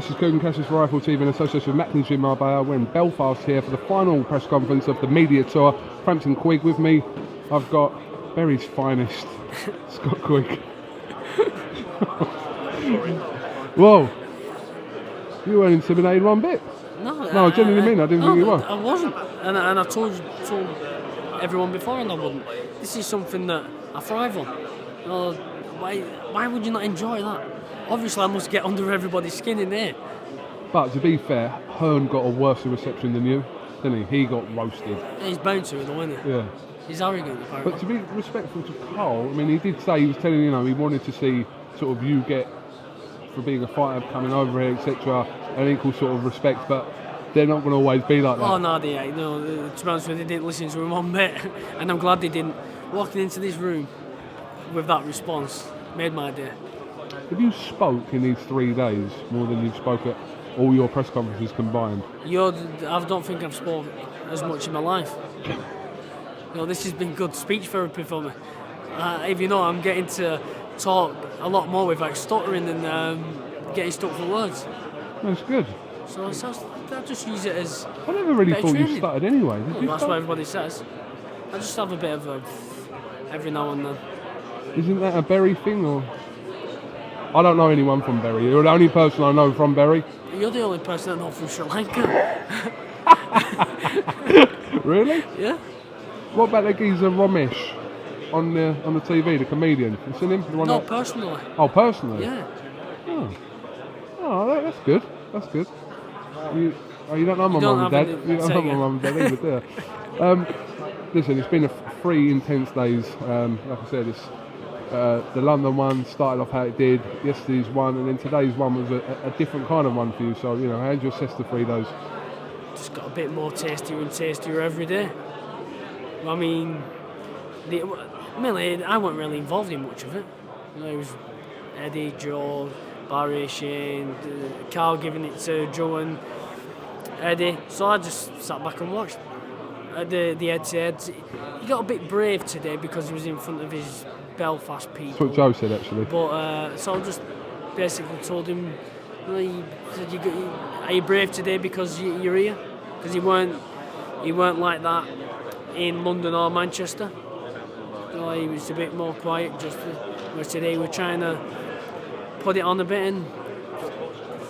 this is KUGAN, CASSIUS for Wrathful TV in association with Macklin Gym Marbella. We're in Belfast here for the final press conference of the media tour. Frampton Quigg with me. I've got Bury's finest, Scott Quigg. Whoa, you weren't intimidated one bit. No, I genuinely mean I didn't think you were. I wasn't, and I told everyone before, and I wouldn't. This is something that I thrive on. Why would you not enjoy that? Obviously, I must get under everybody's skin in there. But to be fair, Hearn got a worse reception than you, didn't he? He got roasted. He's bound to, though, isn't he? Yeah. He's arrogant, apparently. But to be respectful to Carl, I mean, he did say, he was telling, he wanted to see sort of you get, for being a fighter, coming over here, etc., an equal sort of respect, but they're not going to always be like that. Oh, no, they ain't. No, to be honest with you, they didn't listen to him one bit, and I'm glad they didn't. Walking into this room with that response made my day. Have you spoke in these 3 days more than you've spoke at all your press conferences combined? I don't think I've spoken as much in my life. This has been good speech therapy for me. If you know, I'm getting to talk a lot more without stuttering and getting stuck for words. That's good. So I just use it as. I never really thought training. you stuttered anyway. That's what everybody says. I just have a bit of every now and then. Isn't that a Bury thing, or? I don't know anyone from Bury. You're the only person I know from Bury. You're the only person I know from Sri Lanka. Really? Yeah. What about the geezer Ramesh on the TV, the comedian? You seen him? No, personally. Oh, personally? Yeah. Oh, that's good. That's good. You don't know my mum and dad. You don't know my mum and dad either, do you? Listen, it's been 3 intense days. Like I said, it's the London one started off how it did. Yesterday's one, and then today's one was a different kind of one for you. So, how did you assess the 3 days? Just got a bit more tastier and tastier every day. I mean, I wasn't really involved in much of it. It was Eddie, Joe, Barry, Shane, Carl giving it to Joe and Eddie. So I just sat back and watched the head-to-head. He got a bit brave today because he was in front of his Belfast people. That's what Joe said, actually. But so I just basically told him, are you brave today because you're here? Because he weren't like that in London or Manchester. He was a bit more quiet. Whereas today we're trying to put it on a bit and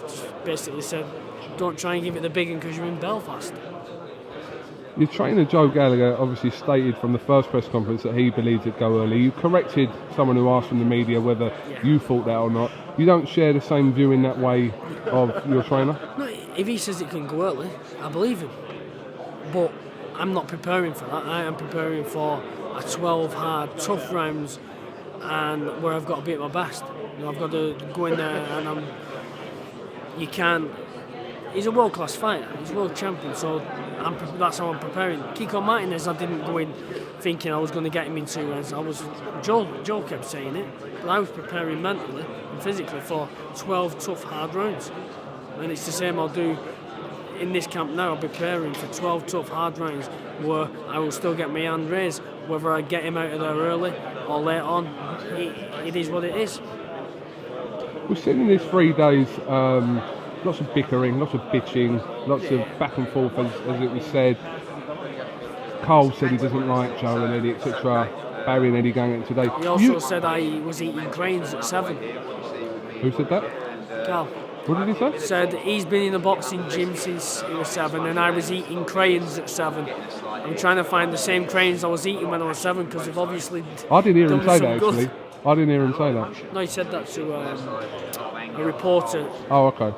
just basically said, don't try and give it the big one because you're in Belfast. Your trainer Joe Gallagher obviously stated from the first press conference that he believed it'd go early. You corrected someone who asked from the media whether you thought that or not. You don't share the same view in that way of your trainer? No, if he says it can go early, I believe him. But I'm not preparing for that. I am preparing for a 12 hard, tough rounds, and where I've got to be at my best. I've got to go in there and you can't. He's a world-class fighter. He's a world champion, so that's how I'm preparing. Kiko Martinez, I didn't go in thinking I was going to get him in 2 rounds. Joe kept saying it, but I was preparing mentally and physically for 12 tough, hard rounds. And it's the same I'll do in this camp now. I'm preparing for 12 tough, hard rounds where I will still get my hand raised, whether I get him out of there early or late on. It is what it is. We've seen in these 3 days lots of bickering, lots of bitching, lots of back and forth, as it was said. Carl said he doesn't like Joe and Eddie, etc. Barry and Eddie going at it today. He also said I was eating cranes at 7. Who said that? Carl. What did he say? Said he's been in the boxing gym since he was 7 and I was eating cranes at 7. I'm trying to find the same cranes I was eating when I was 7 because they've obviously I didn't hear him say that, good. actually. I didn't hear him say that. No, he said that to a reporter. Oh, okay.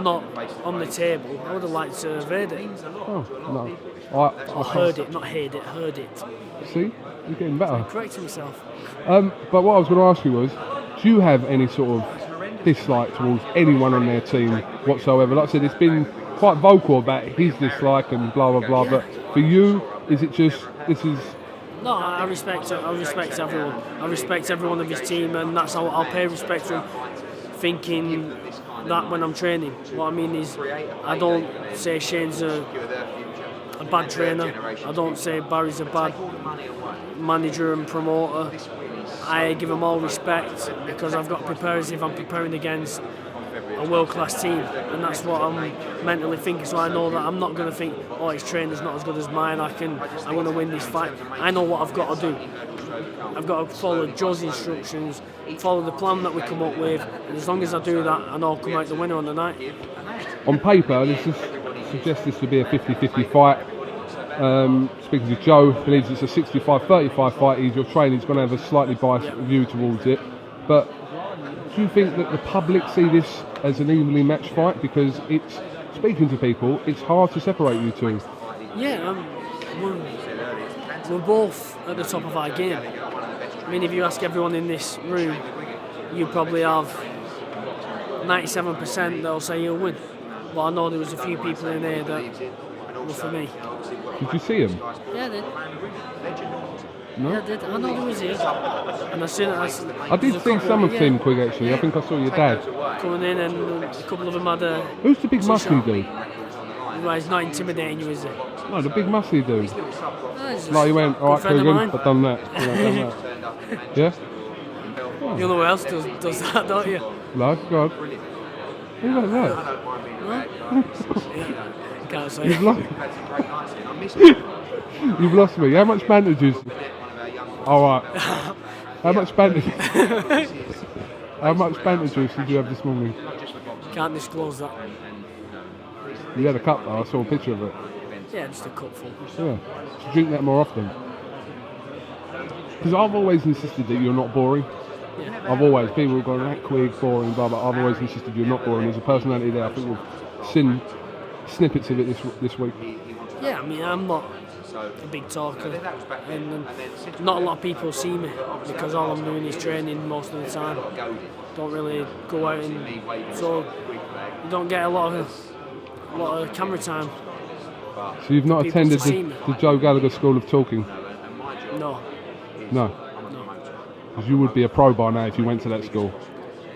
Not on the table. I would have liked to have heard it. Oh, no. I heard it, not heard it, heard it. See? You're getting better. I'm correcting myself. But what I was going to ask you was, do you have any sort of dislike towards anyone on their team whatsoever? Like I said, it's been quite vocal about his dislike and blah, blah, blah. But for you, is it just, this is... No, I respect everyone. I respect everyone of his team, and that's how I'll pay respect to him. Thinking that when I'm training, what I mean is, I don't say Shane's a bad trainer. I don't say Barry's a bad manager and promoter. I give them all respect because I've got to prepare as if I'm preparing against a world-class team, and that's what I'm mentally thinking. So I know that I'm not going to think, oh, his trainer's not as good as mine. I'm going to win this fight. I know what I've got to do. I've got to follow Joe's instructions, follow the plan that we come up with, and as long as I do that, I know I'll come out the winner on the night. On paper, this suggests this to be a 50-50 fight. Speaking to Joe, believes it's a 65-35 fight. He's your trainer, he's going to have a slightly biased view towards it. But do you think that the public see this as an evenly matched fight? Because it's, speaking to people, it's hard to separate you two. Yeah, we're both at the top of our game. I mean, if you ask everyone in this room, you probably have 97% that'll say you'll win. But I know there was a few people in there that were for me. Did you see him? Yeah, I did. No? Yeah, I did. I know he was here. And I did see some of Tim Quigg actually. I think I saw your dad. Coming in, and a couple of them had a... Who's the big muscly dude? Well, he's not intimidating you, is he? No, the big muscly dude. No, like he went, alright Quiggan, I've done that. Yeah? Oh. You know who else does that, don't you? No, go on. Who don't know? Can't say. You've lost me. How much banter juice? Alright. How much banter juice did you have this morning? Can't disclose that. You had a cup though, I saw a picture of it. Yeah, just a cupful. Yeah. Should drink that more often. Because I've always insisted that you're not boring. Yeah. I've always, people have gone, that Quigg, boring, blah, blah. I've always insisted you're not boring. There's a personality there. I think we've seen snippets of it this week. Yeah, I mean, I'm not a big talker, and not a lot of people see me because all I'm doing is training most of the time. Don't really go out, and so you don't get a lot of camera time. So you've not attended the Joe Gallagher School of Talking? No. No? Because you would be a pro by now if you went to that school.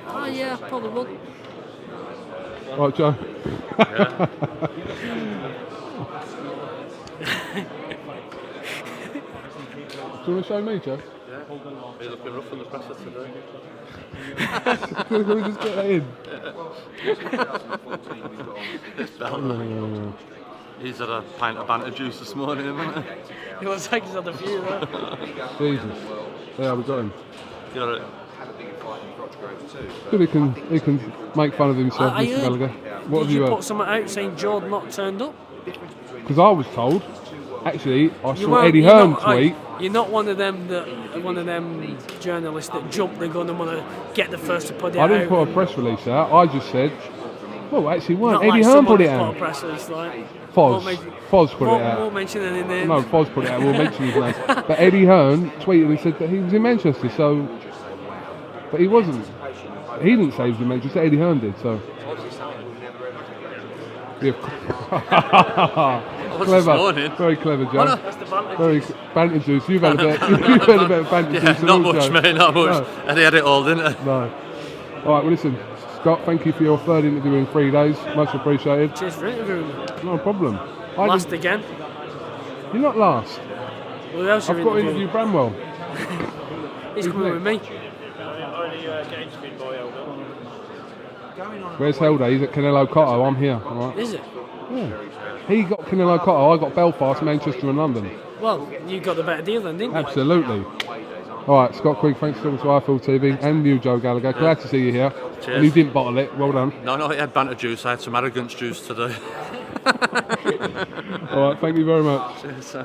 Oh yeah, probably would. Right, Joe? Yeah. Do you want to show me, Joe? Yeah. You're looking rough on the presser today. Can we just get that in? This belt. No. He's had a pint of banter juice this morning, hasn't he? It looks like he's had a few, though. Jesus. Yeah, we got him. Got it. Good, he can make fun of himself, Mr. Gallagher. What did have you put something out saying Jordan not turned up? Because I was told. Actually, I saw Eddie Hearn tweet. You're not one of them journalists that jump the gun and want to get the first to put it out. I didn't put a press release out. I just said, well, actually, weren't. Eddie like Hearn put it out. Put a press release, like, Foz put it out. Won't mention any names. No, Foz put it out. We'll mention his name. But Eddie Hearn tweeted and said that he was in Manchester. So, but he wasn't. He didn't say he was in Manchester. Eddie Hearn did. So. Clever, very clever, Joe. That's the banter. Very banter juice. You've had a bit. You've had a bit of banter juice. Not much, mate. Not much. No. And he had it all, didn't he? No. All right. Well, listen, Scott. Thank you for your third interview in 3 days. Much appreciated. Cheers for interviewing me. No problem. Last again. You're not last. Well, who else I've got to interview Bramwell. He's coming with me. Where's Helder? He's at Canelo Cotto. I'm here. All right. Is it? Yeah. He got Canelo Cotto. I got Belfast, Manchester, and London. Well, you got the better deal then, didn't you? Absolutely. All right, Scott Quigg, thanks to Wrathful TV and you, Joe Gallagher. Glad to see you here. Cheers. And you didn't bottle it. Well done. No, he had banter juice. I had some arrogance juice today. All right, thank you very much. Cheers,